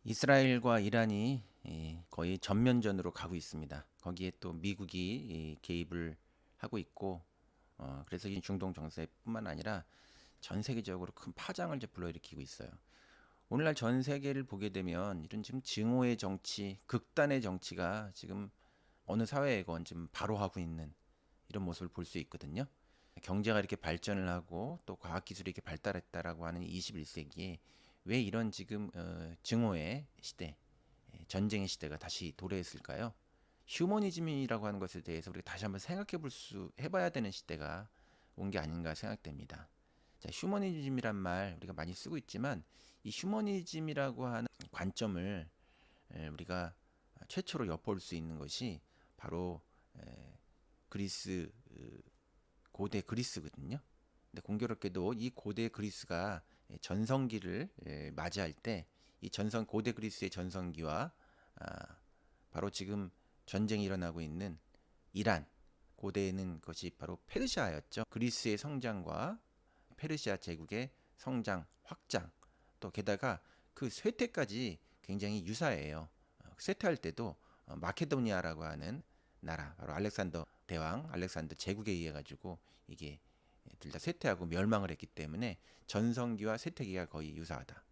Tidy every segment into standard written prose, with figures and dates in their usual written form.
이스라엘과 이란이 거의 전면전으로 가고 있습니다. 거기에 또 미국이 개입을 하고 있고, 그래서 이 중동 정세뿐만 아니라 전 세계적으로 큰 파장을 이제 불러일으키고 있어요. 오늘날 전 세계를 보게 되면 이런 지금 증오의 정치, 극단의 정치가 지금 어느 사회에건 지금 바로 하고 있는 이런 모습을 볼 수 있거든요. 경제가 이렇게 발전을 하고 또 과학기술이 이렇게 발달했다라고 하는 21세기에 왜 이런 지금 증오의 시대, 전쟁의 시대가 다시 도래했을까요? 휴머니즘이라고 하는 것에 대해서 우리가 다시 한번 해봐야 되는 시대가 온 게 아닌가 생각됩니다. 자, 휴머니즘이란 말 우리가 많이 쓰고 있지만 이 휴머니즘이라고 하는 관점을 우리가 최초로 엿볼 수 있는 것이 바로 그리스 고대 그리스거든요. 근데 공교롭게도 이 고대 그리스가 전성기를 맞이할 때 이 전성 고대 그리스의 전성기와 바로 지금 전쟁이 일어나고 있는 이란 고대에는 것이 바로 페르시아였죠. 그리스의 성장과 페르시아 제국의 성장, 확장, 또 게다가 그 쇠퇴까지 굉장히 유사해요. 쇠퇴할 때도 마케도니아라고 하는 나라, 바로 알렉산더 대왕, 알렉산더 제국에 의해 가지고 이게 둘 다 쇠퇴하고 멸망을 했기 때문에 전성기와 쇠퇴기가 거의 유사하다.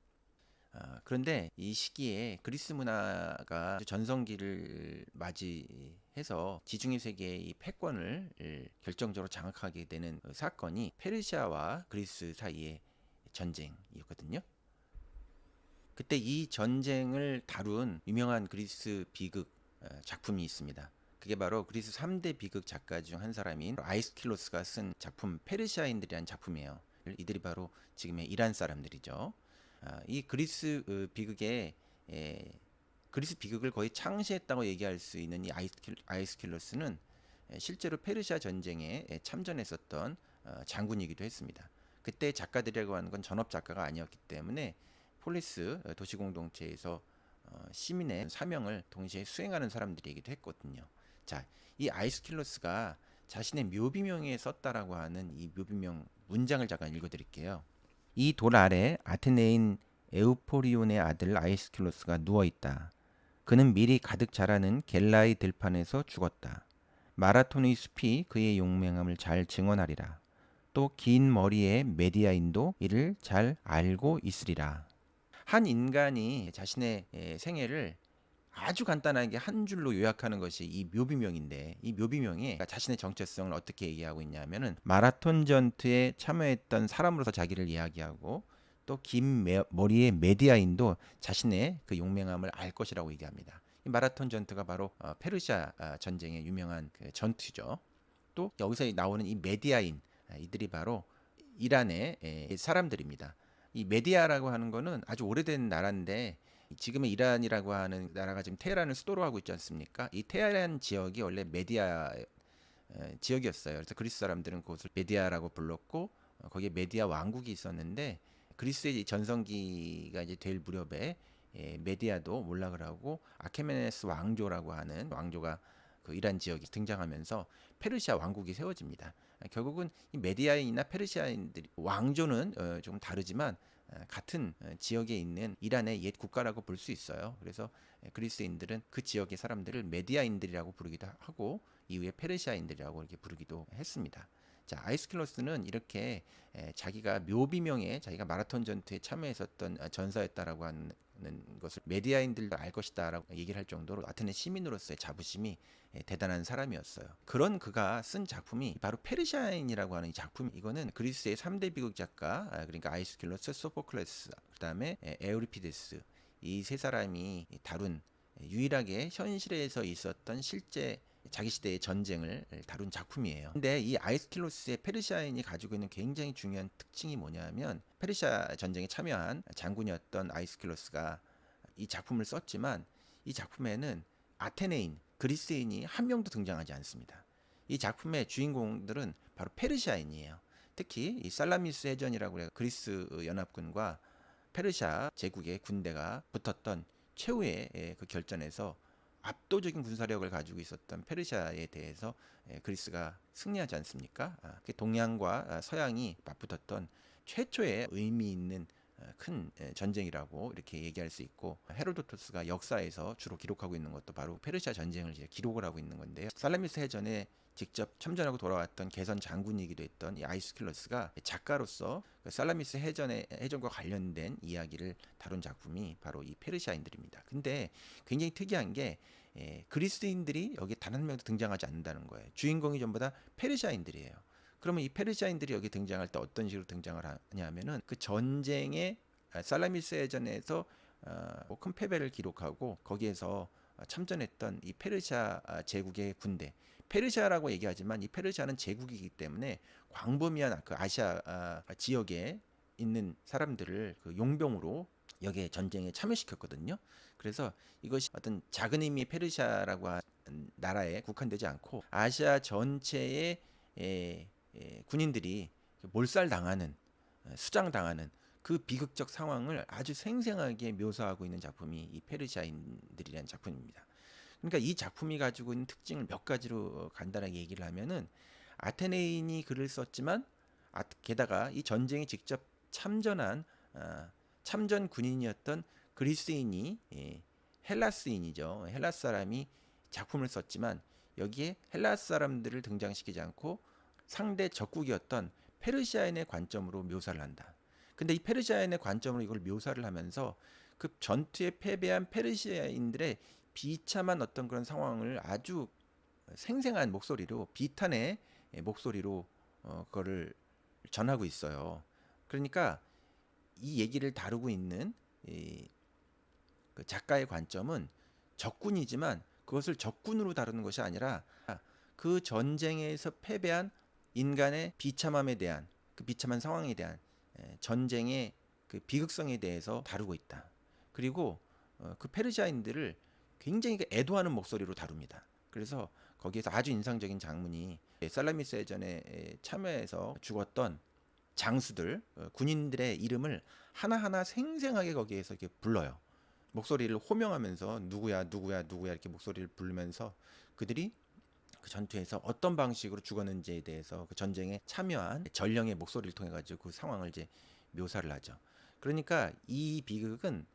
그런데 이 시기에 그리스 문화가 전성기를 맞이해서 지중해 세계의 이 패권을 결정적으로 장악하게 되는 사건이 페르시아와 그리스 사이의 전쟁이었거든요. 그때 이 전쟁을 다룬 유명한 그리스 비극 작품이 있습니다. 그게 바로 그리스 3대 비극 작가 중 한 사람인 아이스킬로스가 쓴 작품 페르시아인들이라는 작품이에요. 이들이 바로 지금의 이란 사람들이죠. 이 그리스 비극에 그리스 비극을 거의 창시했다고 얘기할 수 있는 이 아이스킬로스는 실제로 페르시아 전쟁에 참전했었던 장군이기도 했습니다. 그때 작가들이라고 하는 건 전업 작가가 아니었기 때문에 폴리스 도시 공동체에서 시민의 사명을 동시에 수행하는 사람들이기도 했거든요. 자, 이 아이스킬로스가 자신의 묘비명에 썼다라고 하는 이 묘비명 문장을 잠깐 읽어드릴게요. 이 돌 아래 아테네인 에우포리온의 아들 아이스킬로스가 누워 있다. 그는 밀이 가득 자라는 겔라의 들판에서 죽었다. 마라톤의 숲이 그의 용맹함을 잘 증언하리라. 또 긴 머리의 메디아인도 이를 잘 알고 있으리라. 한 인간이 자신의 생애를 아주 간단하게 한 줄로 요약하는 것이 이 묘비명인데, 이 묘비명이 자신의 정체성을 어떻게 얘기하고 있냐면은 마라톤 전투에 참여했던 사람으로서 자기를 이야기하고, 또 긴 머리의 메디아인도 자신의 그 용맹함을 알 것이라고 얘기합니다. 이 마라톤 전투가 바로 페르시아 전쟁의 유명한 그 전투죠. 또 여기서 나오는 이 메디아인, 이들이 바로 이란의 사람들입니다. 이 메디아라고 하는 거는 아주 오래된 나라인데, 지금의 이란이라고 하는 나라가 지금 테헤란을 수도로 하고 있지 않습니까? 이 테헤란 지역이 원래 메디아 지역이었어요. 그래서 그리스 사람들은 그것을 메디아라고 불렀고, 거기에 메디아 왕국이 있었는데, 그리스의 전성기가 이제 될 무렵에 메디아도 몰락을 하고 아케메네스 왕조라고 하는 왕조가 그 이란 지역이 등장하면서 페르시아 왕국이 세워집니다. 결국은 이 메디아인이나 페르시아인들이 왕조는 조금 다르지만 같은 지역에 있는 이란의 옛 국가라고 볼 수 있어요. 그래서 그리스인들은 그 지역의 사람들을 메디아인들이라고 부르기도 하고 이후에 페르시아인들이라고 이렇게 부르기도 했습니다. 자, 아이스킬로스는 이렇게 자기가 묘비명에 자기가 마라톤 전투에 참여했었던 전사였다라고 하는 것을 메디아인들도 알 것이다라고 얘기를 할 정도로 아테네 시민으로서의 자부심이 대단한 사람이었어요. 그런 그가 쓴 작품이 바로 페르시아인이라고 하는 이 작품. 이거는 그리스의 3대 비극 작가, 그러니까 아이스킬로스, 소포클레스, 그다음에 에우리피데스, 이 세 사람이 다룬 유일하게 현실에서 있었던 실제 자기 시대의 전쟁을 다룬 작품이에요. 근데 이 아이스킬로스의 페르시아인이 가지고 있는 굉장히 중요한 특징이 뭐냐면, 페르시아 전쟁에 참여한 장군이었던 아이스킬로스가 이 작품을 썼지만 이 작품에는 아테네인, 그리스인이 한 명도 등장하지 않습니다. 이 작품의 주인공들은 바로 페르시아인이에요. 특히 이 살라미스 해전이라고 해서 그리스 연합군과 페르시아 제국의 군대가 붙었던 최후의 그 결전에서 압도적인 군사력을 가지고 있었던 페르시아에 대해서 그리스가 승리하지 않습니까? 동양과 서양이 맞붙었던 최초의 의미 있는 큰 전쟁이라고 이렇게 얘기할 수 있고, 헤로도토스가 역사에서 주로 기록하고 있는 것도 바로 페르시아 전쟁을 이제 기록을 하고 있는 건데요. 살라미스 해전에 직접 참전하고 돌아왔던 개선 장군이기도 했던 이 아이스킬러스가 작가로서 그 살라미스 해전과 관련된 이야기를 다룬 작품이 바로 이 페르시아인들입니다. 근데 굉장히 특이한 게 그리스인들이 여기 단 한 명도 등장하지 않는다는 거예요. 주인공이 전부 다 페르시아인들이에요. 그러면 이 페르시아인들이 여기 등장할 때 어떤 식으로 등장을 하냐면은 그 전쟁의 살라미스 해전에서 큰 패배를 기록하고 거기에서 참전했던 이 페르시아 제국의 군대, 페르시아라고 얘기하지만 이 페르시아는 제국이기 때문에 광범위한 그 아시아 지역에 있는 사람들을 그 용병으로 여기에 전쟁에 참여시켰거든요. 그래서 이것이 어떤 작은 의미의 페르시아라고 하는 나라에 국한되지 않고 아시아 전체의 군인들이 몰살당하는, 수장당하는 그 비극적 상황을 아주 생생하게 묘사하고 있는 작품이 이 페르시아인들이라는 작품입니다. 그러니까 이 작품이 가지고 있는 특징을 몇 가지로 간단하게 얘기를 하면은, 아테네인이 글을 썼지만 게다가 이 전쟁에 직접 참전한 참전 군인이었던 그리스인이, 헬라스인이죠. 헬라스 사람이 작품을 썼지만 여기에 헬라스 사람들을 등장시키지 않고 상대 적국이었던 페르시아인의 관점으로 묘사를 한다. 근데 이 페르시아인의 관점으로 이걸 묘사를 하면서 그 전투에 패배한 페르시아인들의 비참한 어떤 그런 상황을 아주 생생한 목소리로, 비탄의 목소리로 그거를 전하고 있어요. 그러니까 이 얘기를 다루고 있는 그 작가의 관점은 적군이지만 그것을 적군으로 다루는 것이 아니라 그 전쟁에서 패배한 인간의 비참함에 대한, 그 비참한 상황에 대한, 전쟁의 그 비극성에 대해서 다루고 있다. 그리고 그 페르시아인들을 굉장히 애도하는 목소리로 다룹니다. 그래서 거기에서 아주 인상적인 장면이, 살라미스 해전에 참여해서 죽었던 장수들, 군인들의 이름을 하나하나 생생하게 거기에서 이렇게 불러요. 목소리를 호명하면서 누구야 누구야 누구야 이렇게 목소리를 부르면서 그들이 그 전투에서 어떤 방식으로 죽었는지에 대해서 그 전쟁에 참여한 전령의 목소리를 통해 가지고 그 상황을 이제 묘사를 하죠. 그러니까 이 비극은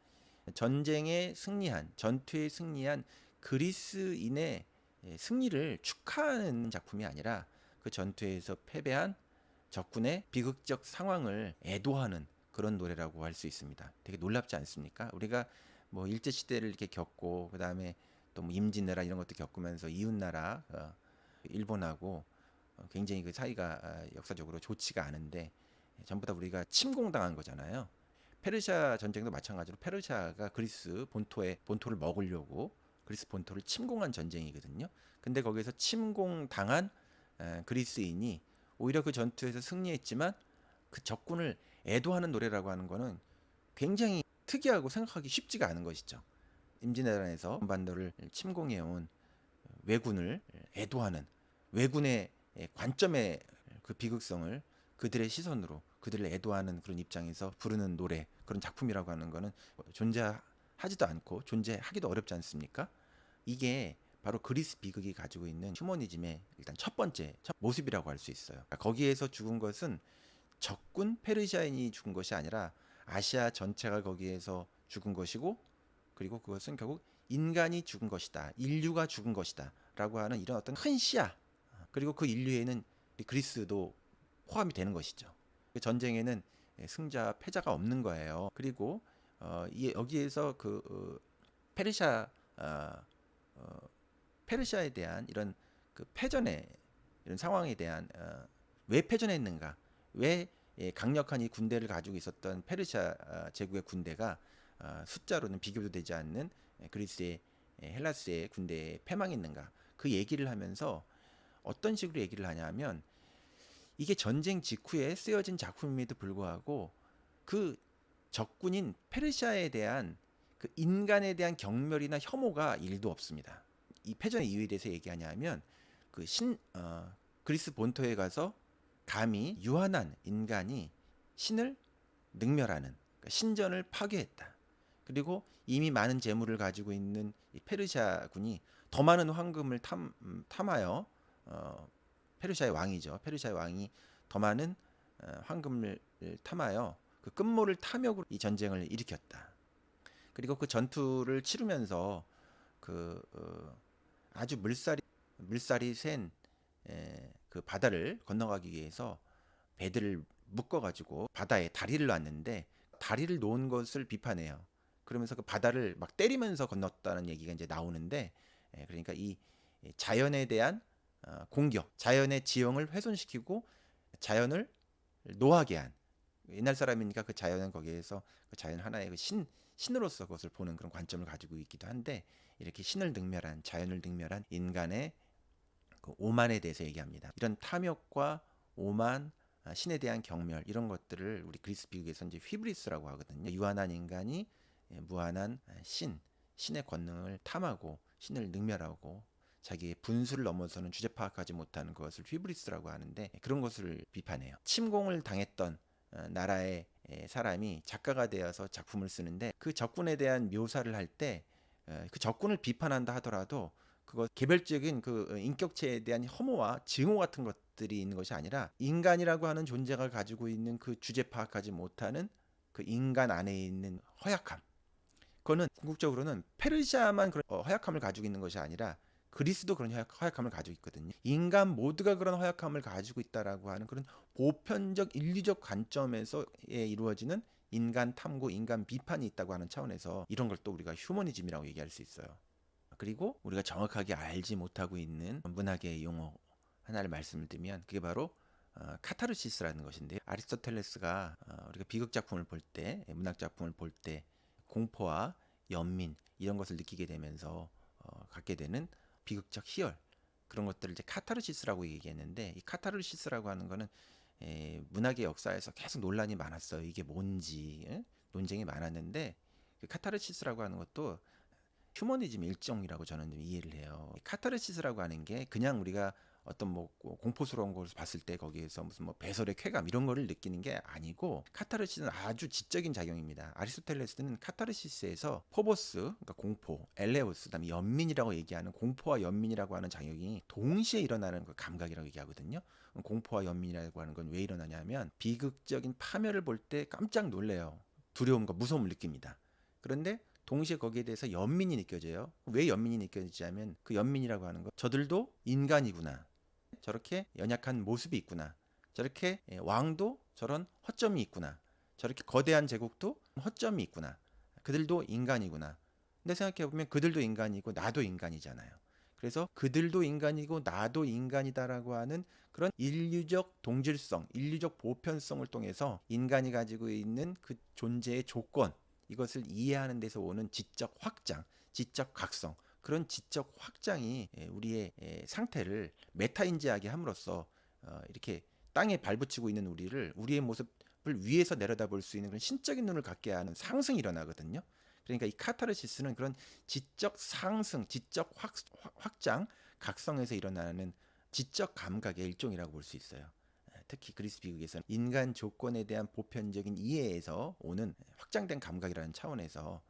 전투에 승리한 그리스인의 승리를 축하하는 작품이 아니라 그 전투에서 패배한 적군의 비극적 상황을 애도하는 그런 노래라고 할 수 있습니다. 되게 놀랍지 않습니까? 우리가 뭐 일제 시대를 이렇게 겪고 그다음에 또 뭐 임진왜란 이런 것도 겪으면서 이웃나라 일본하고 굉장히 그 사이가 역사적으로 좋지가 않은데 전부 다 우리가 침공당한 거잖아요. 페르시아 전쟁도 마찬가지로 페르시아가 그리스 본토를 먹으려고 그리스 본토를 침공한 전쟁이거든요. 근데 거기서 침공당한 그리스인이 오히려 그 전투에서 승리했지만 그 적군을 애도하는 노래라고 하는 거는 굉장히 특이하고 생각하기 쉽지가 않은 것이죠. 임진왜란에서 반도를 침공해온 왜군을 애도하는, 왜군의 관점의 그 비극성을 그들의 시선으로, 그들을 애도하는 그런 입장에서 부르는 노래, 그런 작품이라고 하는 거는 존재하지도 않고 존재하기도 어렵지 않습니까? 이게 바로 그리스 비극이 가지고 있는 휴머니즘의 일단 첫 번째 모습이라고 할 수 있어요. 거기에서 죽은 것은 적군 페르시아인이 죽은 것이 아니라 아시아 전체가 거기에서 죽은 것이고, 그리고 그것은 결국 인간이 죽은 것이다, 인류가 죽은 것이다 라고 하는 이런 어떤 큰 시야, 그리고 그 인류에는 그리스도 포함이 되는 것이죠. 그 전쟁에는 승자 패자가 없는 거예요. 그리고 여기에서 그 페르시아 페르시아에 대한 이런 그 패전의 이런 상황에 대한 왜 패전했는가, 왜 강력한 이 군대를 가지고 있었던 페르시아 제국의 군대가 숫자로는 비교도 되지 않는 그리스의 헬라스의 군대에 패망했는가, 그 얘기를 하면서 어떤 식으로 얘기를 하냐면, 이게 전쟁 직후에 쓰여진 작품임에도 불구하고 그 적군인 페르시아에 대한 그 인간에 대한 경멸이나 혐오가 일도 없습니다. 이 패전의 이유에 대해서 얘기하냐면, 그 그리스 본토에 가서 감히 유한한 인간이 신을 능멸하는, 그러니까 신전을 파괴했다. 그리고 이미 많은 재물을 가지고 있는 이 페르시아군이 더 많은 황금을 탐하여, 페르시아의 왕이죠. 페르시아의 왕이 더 많은 황금을 탐하여 그 끝모를 탐욕으로 이 전쟁을 일으켰다. 그리고 그 전투를 치르면서 그 아주 물살이 센 그 바다를 건너가기 위해서 배들을 묶어가지고 바다에 다리를 놨는데 다리를 놓은 것을 비판해요. 그러면서 그 바다를 막 때리면서 건넜다는 얘기가 이제 나오는데, 그러니까 이 자연에 대한 공격, 자연의 지형을 훼손시키고 자연을 노하게 한, 옛날 사람이니까 그 자연은 거기에서 그 자연 하나의 그 신으로서 그것을 보는 그런 관점을 가지고 있기도 한데, 이렇게 신을 능멸한, 자연을 능멸한 인간의 그 오만에 대해서 얘기합니다. 이런 탐욕과 오만, 신에 대한 경멸, 이런 것들을 우리 그리스 비극에서 이제 휘브리스라고 하거든요. 유한한 인간이 무한한 신의 권능을 탐하고 신을 능멸하고 자기의 분수를 넘어서는 주제 파악하지 못하는 것을 휘브리스라고 하는데, 그런 것을 비판해요. 침공을 당했던 나라의 사람이 작가가 되어서 작품을 쓰는데, 그 적군에 대한 묘사를 할 때 그 적군을 비판한다 하더라도 그거 개별적인 그 인격체에 대한 혐오와 증오 같은 것들이 있는 것이 아니라, 인간이라고 하는 존재가 가지고 있는 그 주제 파악하지 못하는 그 인간 안에 있는 허약함, 그거는 궁극적으로는 페르시아만 그런 허약함을 가지고 있는 것이 아니라 그리스도 그런 허약함을 가지고 있거든요. 인간 모두가 그런 허약함을 가지고 있다라고 하는 그런 보편적 인류적 관점에서 이루어지는 인간 탐구, 인간 비판이 있다고 하는 차원에서 이런 걸 또 우리가 휴머니즘이라고 얘기할 수 있어요. 그리고 우리가 정확하게 알지 못하고 있는 문학의 용어 하나를 말씀을 드리면, 그게 바로 카타르시스라는 것인데요. 아리스토텔레스가 우리가 비극 작품을 볼 때, 문학 작품을 볼 때 공포와 연민 이런 것을 느끼게 되면서 갖게 되는 비극적 희열, 그런 것들을 이제 카타르시스라고 얘기했는데, 이 카타르시스라고 하는 거는 문학의 역사에서 계속 논란이 많았어요. 이게 뭔지 논쟁이 많았는데, 그 카타르시스라고 하는 것도 휴머니즘 일종이라고 저는 좀 이해를 해요. 카타르시스라고 하는 게 그냥 우리가 어떤 뭐 공포스러운 걸 봤을 때 거기에서 무슨 뭐 배설의 쾌감 이런 거를 느끼는 게 아니고, 카타르시스는 아주 지적인 작용입니다. 아리스토텔레스는 카타르시스에서 포보스, 그러니까 공포, 엘레오스, 그다음에 연민이라고 얘기하는 공포와 연민이라고 하는 작용이 동시에 일어나는 그 감각이라고 얘기하거든요. 공포와 연민이라고 하는 건 왜 일어나냐면, 비극적인 파멸을 볼 때 깜짝 놀래요. 두려움과 무서움을 느낍니다. 그런데 동시에 거기에 대해서 연민이 느껴져요. 왜 연민이 느껴지냐면, 그 연민이라고 하는 거, 저들도 인간이구나, 저렇게 연약한 모습이 있구나, 저렇게 왕도 저런 허점이 있구나, 저렇게 거대한 제국도 허점이 있구나, 그들도 인간이구나. 근데 생각해보면 그들도 인간이고 나도 인간이잖아요. 그래서 그들도 인간이고 나도 인간이다라고 하는 그런 인류적 동질성, 인류적 보편성을 통해서 인간이 가지고 있는 그 존재의 조건, 이것을 이해하는 데서 오는 지적 확장, 지적 각성, 그런 지적 확장이 우리의 상태를 메타인지하게 함으로써 이렇게 땅에 발붙이고 있는 우리의 모습을 위에서 내려다볼 수 있는 그런 신적인 눈을 갖게 하는 상승이 일어나거든요. 그러니까 이 카타르시스는 그런 지적 상승, 지적 확장, 각성에서 일어나는 지적 감각의 일종이라고 볼 수 있어요. 특히 그리스 비극에서는 인간 조건에 대한 보편적인 이해에서 오는 확장된 감각이라는 차원에서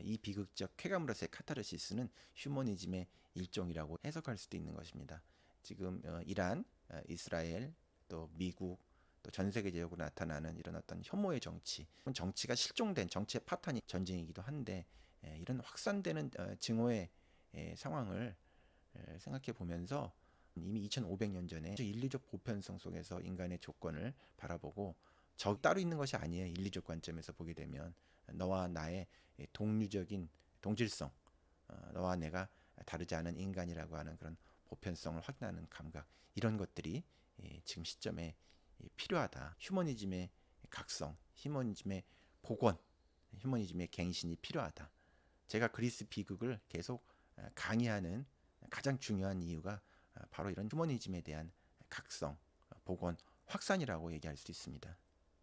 이 비극적 쾌감으로서의 카타르시스는 휴머니즘의 일종이라고 해석할 수도 있는 것입니다. 지금 이란, 이스라엘, 또 미국, 또 전 세계적으로 나타나는 이런 어떤 혐오의 정치가 실종된 정치의 파탄이 전쟁이기도 한데, 이런 확산되는 증오의 상황을 생각해 보면서 이미 2500년 전에 인류적 보편성 속에서 인간의 조건을 바라보고, 적 따로 있는 것이 아니에요. 인류적 관점에서 보게 되면 너와 나의 동류적인 동질성, 너와 내가 다르지 않은 인간이라고 하는 그런 보편성을 확인하는 감각, 이런 것들이 지금 시점에 필요하다. 휴머니즘의 각성, 휴머니즘의 복원, 휴머니즘의 갱신이 필요하다. 제가 그리스 비극을 계속 강의하는 가장 중요한 이유가 바로 이런 휴머니즘에 대한 각성, 복원, 확산이라고 얘기할 수 있습니다.